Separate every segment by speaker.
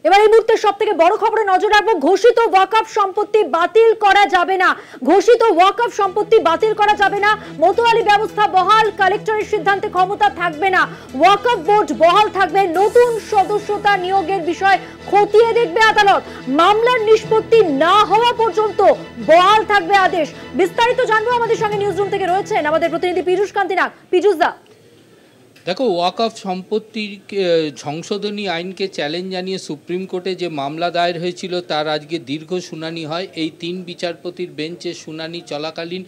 Speaker 1: এবার এই মুহূর্তে সবথেকে বড় খবরে নজর রাখবো। ঘোষিত ওয়াকফ সম্পত্তি বাতিল করা যাবে না, ঘোষিত ওয়াকফ সম্পত্তি বাতিল করা যাবে না। মোতোয়ালি ব্যবস্থা বহাল, কালেক্টরের সিদ্ধান্তে ক্ষমতা থাকবে না, ওয়াকফ বোর্ড বহাল থাকবে। নতুন সদস্যতা নিয়োগের বিষয় খতিয়ে দেখবে আদালত, মামলার নিষ্পত্তি না হওয়া পর্যন্ত বহাল থাকবে আদেশ। বিস্তারিত জানবো, আমাদের সঙ্গে নিউজ রুম থেকে রয়েছেন আমাদের প্রতিনিধি পীযূষ কান্তি নাগ। পীযূষ দা,
Speaker 2: দেখো, ওয়াকফ সম্পত্তির সংশোধনী আইনকে চ্যালেঞ্জ জানিয়ে সুপ্রিম কোর্টে যে মামলা দায়ের হয়েছিল তার আজকে দীর্ঘ শুনানি হয়। এই 3 বিচারপতির বেঞ্চে শুনানি চলাকালীন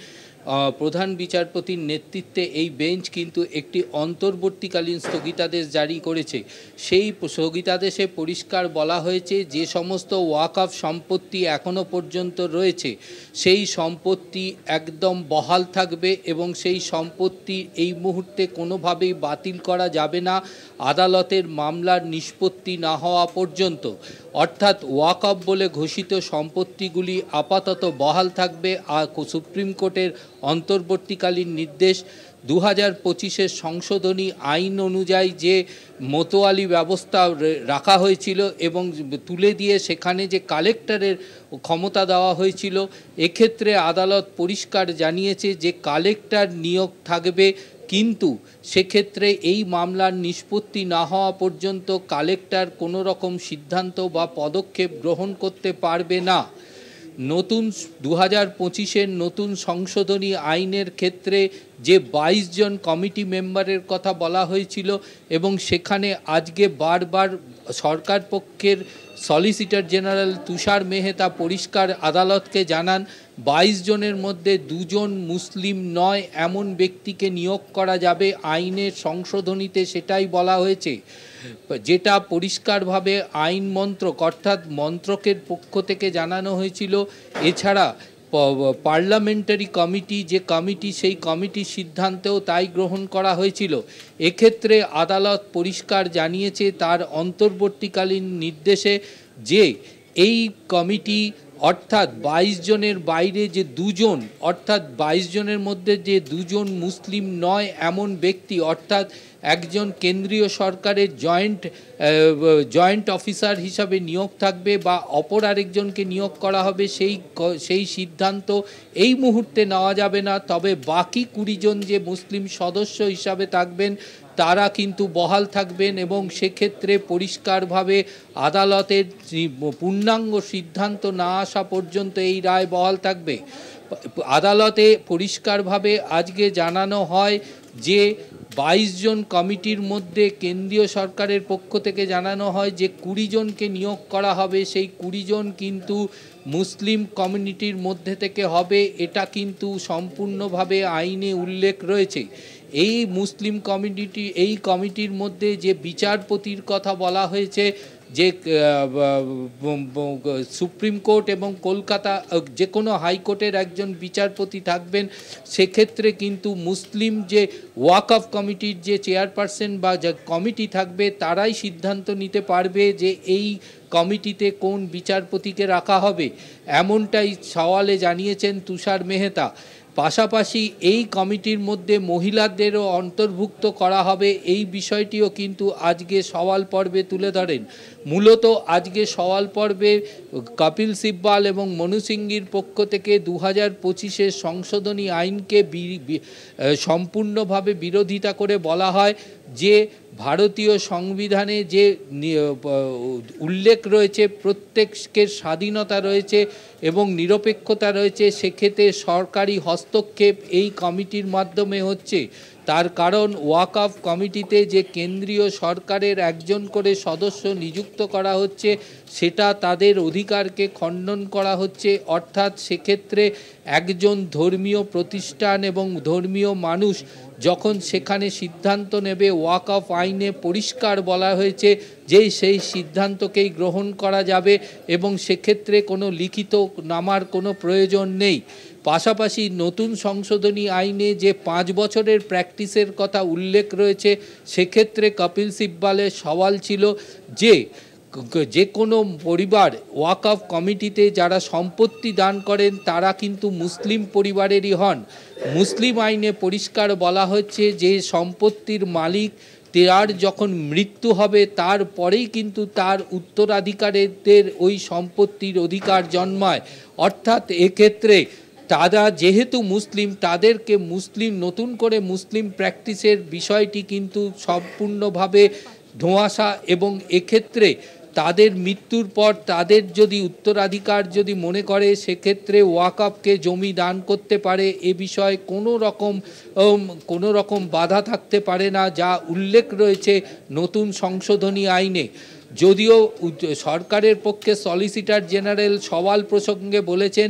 Speaker 2: প্রধান বিচারপতির নেতৃত্বে এই বেঞ্চ কিন্তু একটি অন্তর্বর্তীকালীন স্থগিতাদেশ জারি করেছে। সেই স্থগিতাদেশে পরিষ্কার বলা হয়েছে যে সমস্ত ওয়াকফ সম্পত্তি এখনও পর্যন্ত রয়েছে সেই সম্পত্তি একদম বহাল থাকবে এবং সেই সম্পত্তি এই মুহূর্তে কোনোভাবেই বাতিল করা যাবে না আদালতের মামলার নিষ্পত্তি না হওয়া পর্যন্ত। অর্থাৎ ওয়াকফ বলে ঘোষিত সম্পত্তিগুলি আপাতত বহাল থাকবে। আর সুপ্রিম কোর্টের অন্তর্বর্তীকালীন নির্দেশ 2025-এর সংশোধনী আইন অনুযায়ী যে মোতোয়ালি ব্যবস্থা রাখা হয়েছিল এবং তুলে দিয়ে সেখানে যে কালেক্টরের ক্ষমতা দেওয়া হয়েছিল, এক্ষেত্রে আদালত পরিষ্কার জানিয়েছে যে কালেক্টর নিয়োগ থাকবে, কিন্তু সেক্ষেত্রে এই মামলার নিষ্পত্তি না হওয়া পর্যন্ত কালেক্টর কোনো রকম সিদ্ধান্ত বা পদক্ষেপ গ্রহণ করতে পারবে না। নতুন 2025-এর নতুন সংশোধনী আইনের ক্ষেত্রে যে 22 জন কমিটি মেম্বারের কথা বলা হয়েছিল এবং সেখানে আজকে বারবার সরকার পক্ষের সলিসিটর জেনারেল তুষার মেহতা পরিষ্কার আদালতকে জানান 22 জনের মধ্যে 2 জন মুসলিম নয় এমন ব্যক্তিকে নিয়োগ করা যাবে। আইনের সংশোধনীতে সেটাই বলা হয়েছে, যেটা পরিষ্কারভাবে আইন মন্ত্রক অর্থাৎ মন্ত্রকের পক্ষ থেকে জানানো হয়েছিল। এছাড়া পার্লামেন্টারি কমিটি যে কমিটি, সেই কমিটির সিদ্ধান্তেও তাই গ্রহণ করা হয়েছিল। এক্ষেত্রে আদালত পরিষ্কার জানিয়েছে তার অন্তর্বর্তীকালীন নির্দেশে যে এই কমিটি অর্থাৎ 22 জনের বাইরে যে 2 জন অর্থাৎ 22 জনের মধ্যে যে 2 জন মুসলিম নয় এমন ব্যক্তি অর্থাৎ একজন কেন্দ্রীয় সরকারের জয়েন্ট অফিসার হিসাবে নিয়োগ থাকবে বা অপর আরেকজনকে নিয়োগ করা হবে, সেই সিদ্ধান্ত এই মুহূর্তে নেওয়া যাবে না। তবে বাকি 20 জন যে মুসলিম সদস্য হিসাবে থাকবেন তারা কিন্তু বহাল থাকবেন এবং সেক্ষেত্রে পরিষ্কারভাবে আদালতের পূর্ণাঙ্গ সিদ্ধান্ত না আসা পর্যন্ত এই রায় বহাল থাকবে। আদালতে পরিষ্কারভাবে আজকে জানানো হয় যে 22 জন কমিটির মধ্যে কেন্দ্রীয় সরকারের পক্ষ থেকে জানানো হয় যে 20 জনকে নিয়োগ করা হবে, সেই 20 জন কিন্তু মুসলিম কমিউনিটির মধ্যে থেকে হবে। এটা কিন্তু সম্পূর্ণভাবে আইনে উল্লেখ রয়েছে। এই মুসলিম এই কমিটির মধ্যে যে বিচারপতির কথা বলা হয়েছে, যে সুপ্রিম কোর্ট এবং কলকাতা যে কোনো হাইকোর্টের একজন বিচারপতি থাকবেন, সেক্ষেত্রে কিন্তু মুসলিম যে ওয়াকফ কমিটির যে চেয়ারপারসন বা যে কমিটি থাকবে তারাই সিদ্ধান্ত নিতে পারবে যে এই কমিটিতে কোন বিচারপতিকে রাখা হবে, এমনটাই সওয়ালে জানিয়েছেন তুষার মেহতা। পাশাপাশি এই কমিটির মধ্যে মহিলাদেরও অন্তর্ভুক্ত করা হবে, এই বিষয়টিও কিন্তু আজকে সওয়াল পর্বে তুলে ধরেন। মূলত আজকে সওয়াল পর্বে কপিল সিব্বাল এবং মনু সিংহির পক্ষ থেকে 2025-এর সংশোধনী আইনকে সম্পূর্ণভাবে বিরোধিতা করে বলা হয় যে ভারতীয় সংবিধানে যে উল্লেখ রয়েছে প্রত্যেকের স্বাধীনতা রয়েছে এবং নিরপেক্ষতা রয়েছে, সেক্ষেত্রে সরকারি হস্তক্ষেপ এই কমিটির মাধ্যমে হচ্ছে। তার কারণ ওয়াকফ কমিটিতে যে কেন্দ্রীয় সরকারের একজন করে সদস্য নিযুক্ত করা হচ্ছে সেটা তাদের অধিকারকে খণ্ডন করা হচ্ছে। অর্থাৎ সেক্ষেত্রে একজন ধর্মীয় প্রতিষ্ঠান এবং ধর্মীয় মানুষ যখন সেখানে সিদ্ধান্ত নেবে, ওয়াকফ আইনে পরিষ্কার বলা হয়েছে যে সেই সিদ্ধান্তকেই গ্রহণ করা যাবে এবং সেক্ষেত্রে কোনো লিখিত নামার কোনো প্রয়োজন নেই। পাশাপাশি নতুন সংশোধনী আইনে যে 5 বছরের প্র্যাকটিসের কথা উল্লেখ রয়েছে, সেক্ষেত্রে কপিল সিব্বালের সওয়াল ছিল যে কোনো পরিবার ওয়াকফ কমিটিতে যারা সম্পত্তি দান করেন তারা কিন্তু মুসলিম পরিবারেরই হন। মুসলিম আইনে পরিষ্কার বলা হচ্ছে যে সম্পত্তির মালিক তার যখন মৃত্যু হবে তারপরেই কিন্তু তার উত্তরাধিকারীদের ওই সম্পত্তির অধিকার জন্মায়। অর্থাৎ এক্ষেত্রে তারা যেহেতু মুসলিম, তাদেরকে নতুন করে মুসলিম প্র্যাকটিসের বিষয়টি কিন্তু সম্পূর্ণভাবে ধোঁয়াশা, এবং এক্ষেত্রে তাদের মৃত্যুর পর তাদের যদি উত্তরাধিকার যদি মনে করে সেক্ষেত্রে ওয়াকফকে জমি দান করতে পারে, এ বিষয়ে কোনো রকম বাধা থাকতে পারে না, যা উল্লেখ রয়েছে নতুন সংশোধনী আইনে। যদিও সরকারের পক্ষে সলিসিটর জেনারেল সওয়াল প্রসঙ্গে বলেছেন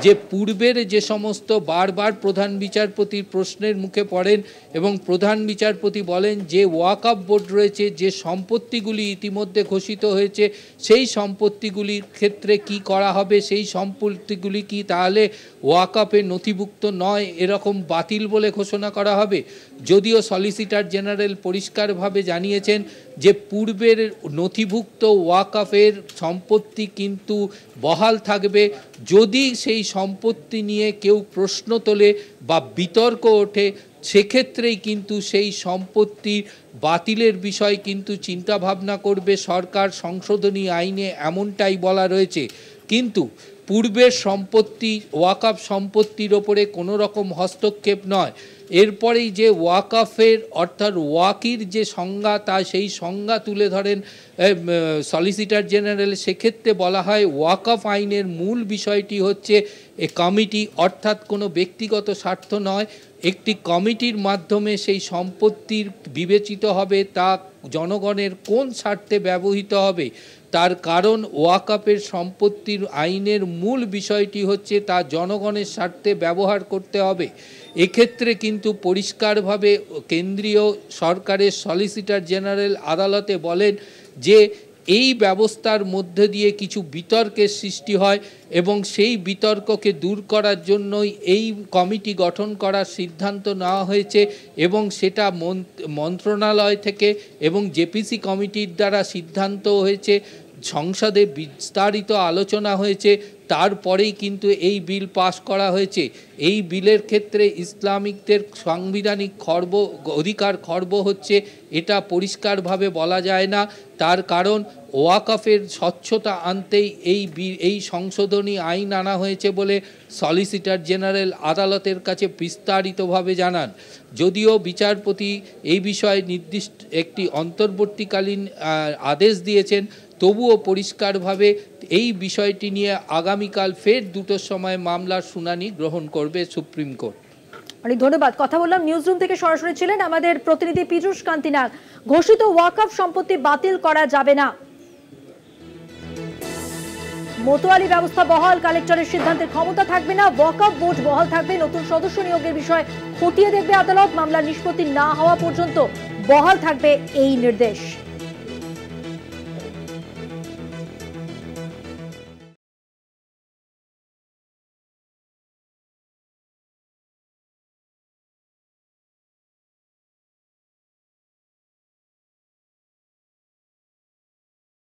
Speaker 2: যে পূর্বের যে সমস্ত বারবার প্রধান বিচারপতির প্রশ্নের মুখে পড়েন এবং প্রধান বিচারপতি বলেন যে ওয়াকফ বোর্ড রয়েছে, যে সম্পত্তিগুলি ইতিমধ্যে ঘোষিত হয়েছে সেই সম্পত্তিগুলির ক্ষেত্রে কি করা হবে, সেই সম্পত্তিগুলি কি তাহলে ওয়াকফে নথিভুক্ত নয় এরকম বাতিল বলে ঘোষণা করা হবে। যদিও সলিসিটর জেনারেল পরিষ্কারভাবে জানিয়েছেন যে পূর্বের নথিভুক্ত ওয়াকফের সম্পত্তি কিন্তু বহাল থাকবে। যদি সেই সম্পত্তি নিয়ে কেউ প্রশ্ন তোলে বা বিতর্ক ওঠে সেক্ষেত্রেই কিন্তু সেই সম্পত্তি বাতিলের বিষয় কিন্তু চিন্তাভাবনা করবে সরকার। সংশোধনী আইনে এমনটাই বলা রয়েছে। কিন্তু পূর্বের সম্পত্তি ওয়াকফ সম্পত্তির ওপরে কোনো রকম হস্তক্ষেপ নয়। এরপরেই যে ওয়াকফের অর্থাৎ ওয়াকির যে সংজ্ঞা, তা সেই সংজ্ঞা তুলে ধরেন সলিসিটর জেনারেল। সেক্ষেত্রে বলা হয় ওয়াকফ আইনের মূল বিষয়টি হচ্ছে এ কমিটি, অর্থাৎ কোনো ব্যক্তিগত স্বার্থ নয়, একটি কমিটির মাধ্যমে সেই সম্পত্তির বিবেচিত হবে তা জনগণের কোন স্বার্থে ব্যবহৃত হবে। তার কারণ ওয়াকফের সম্পত্তির আইনের মূল বিষয়টি হচ্ছে তা জনগণের স্বার্থে ব্যবহার করতে হবে। এক্ষেত্রে কিন্তু পরিষ্কারভাবে কেন্দ্রীয় সরকারের সলিসিটর জেনারেল আদালতে বলেন যে এই ব্যবস্থার মধ্যে দিয়ে কিছু বিতর্কের সৃষ্টি হয় এবং সেই বিতর্ককে দূর করার জন্যই এই কমিটি গঠন করার সিদ্ধান্ত নেওয়া হয়েছে এবং সেটা মন্ত্রণালয় থেকে এবং জেপিসি কমিটির দ্বারা সিদ্ধান্ত হয়েছে। সংসদে বিস্তারিত আলোচনা হয়েছে, তারপরেই কিন্তু এই বিল পাস করা হয়েছে। এই বিলের ক্ষেত্রে ইসলামিকদের সাংবিধানিক অধিকার খর্ব হচ্ছে, এটা পরিষ্কারভাবে বলা যায় না। তার কারণ ওয়াকফের স্বচ্ছতা আনতেই এই সংশোধনী আইন আনা হয়েছে বলে সলিসিটর জেনারেল আদালতের কাছে বিস্তারিতভাবে জানান। যদিও বিচারপতি এই বিষয়ে নির্দিষ্ট একটি অন্তর্বর্তীকালীন আদেশ দিয়েছেন, তবুও পরিষ্কারভাবে এই বিষয়টি নিয়ে আগামীকাল ফের 2টোর সময় মামলার শুনানি গ্রহণ করবে সুপ্রিম কোর্ট।
Speaker 1: অনেক ধন্যবাদ। কথা বললাম নিউজরুম থেকে, সরাসরি ছিলেন আমাদের প্রতিনিধি পীযূষ কান্তি নাগ। ঘোষিত ওয়াকফ সম্পত্তি বাতিল করা যাবে না, মোতোয়ালি ব্যবস্থা বহাল, কালেক্টরের সিদ্ধান্তের ক্ষমতা থাকবে না, ওয়াকফ বোর্ড বহাল থাকবে, নতুন সদস্য নিয়োগের বিষয় খতিয়ে দেখবে আদালত, মামলার নিষ্পত্তি না হওয়া পর্যন্ত বহাল থাকবে এই নির্দেশ।